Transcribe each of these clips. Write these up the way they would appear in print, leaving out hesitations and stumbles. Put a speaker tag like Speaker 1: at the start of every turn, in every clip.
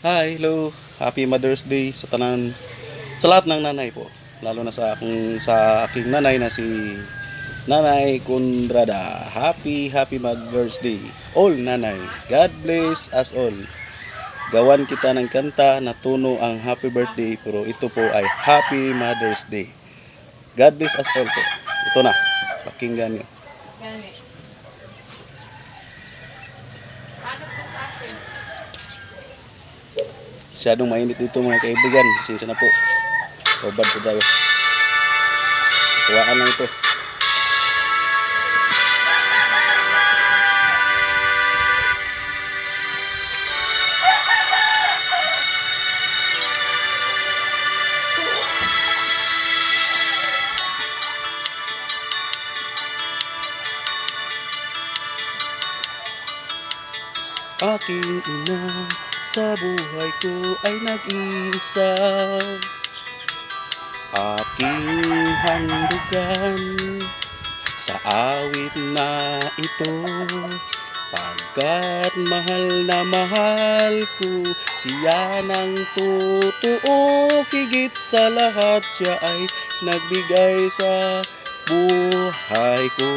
Speaker 1: Hi, hello. Happy Mother's Day sa tanan sa lahat ng nanay po. Lalo na sa aking nanay na si Nanay Kundrada. Happy Mother's Day. All nanay. God bless us all. Gawan kita ng kanta na tuno ang happy birthday pero ito po ay Happy Mother's Day. God bless us all po. Ito na. Pakinggan niyo.
Speaker 2: Gani. Ano po sa akin?
Speaker 1: Masyadong mainit dito mga kaibigan. Pasensya na po. Sobad po tayo. Tuwaan lang ito. Aking ina, sa buhay ko ay nag-iisa. Aking handugan sa awit na ito. Pagkat mahal na mahal ko siya ng totoo. Higit sa lahat siya ay nagbigay sa buhay ko.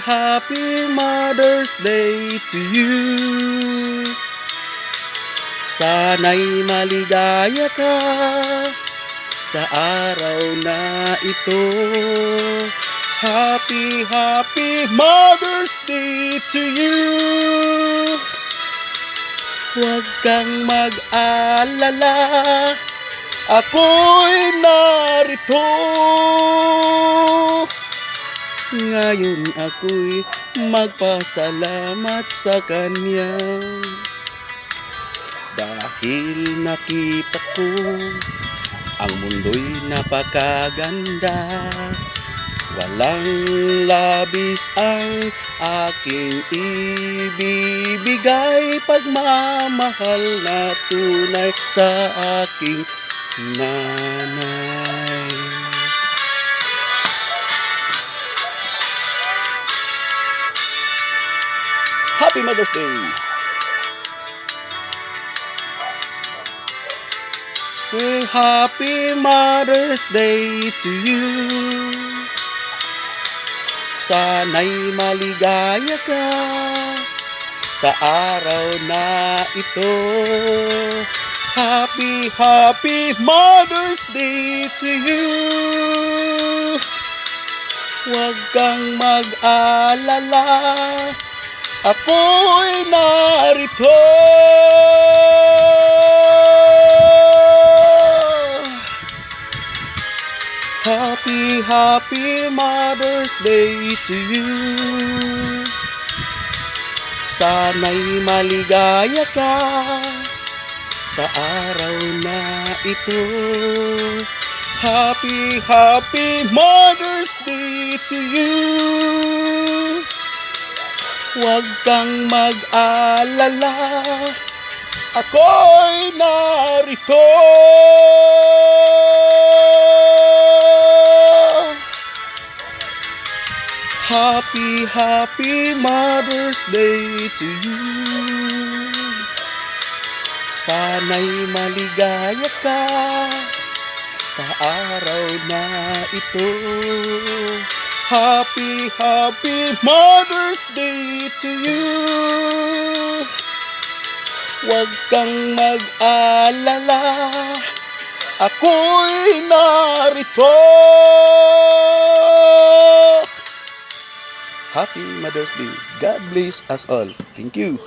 Speaker 1: Happy Mother's Day to you. Sana'y maligaya ka sa araw na ito. Happy Mother's Day to you. Huwag kang mag-alala, ako'y narito. Ngayon ako'y magpasalamat sa Kanya. Dahil nakita ko ang mundo'y napakaganda. Walang labis ang aking ibibigay. Pagmamahal na tunay sa aking nanay. Happy Mother's Day! Happy Mother's Day to you. Sana'y maligaya ka sa araw na ito. Happy Mother's Day to you. Huwag kang mag-alala, ako'y narito. Happy Mother's Day to you. Sana'y maligaya ka sa araw na ito. Happy Mother's Day to you. Huwag kang mag-alala, ako'y narito. Happy Mother's Day to you. Sana'y maligaya ka sa araw na ito. Happy Mother's Day to you. Huwag kang mag-alala, ako'y narito. Happy Mother's Day. God bless us all. Thank you.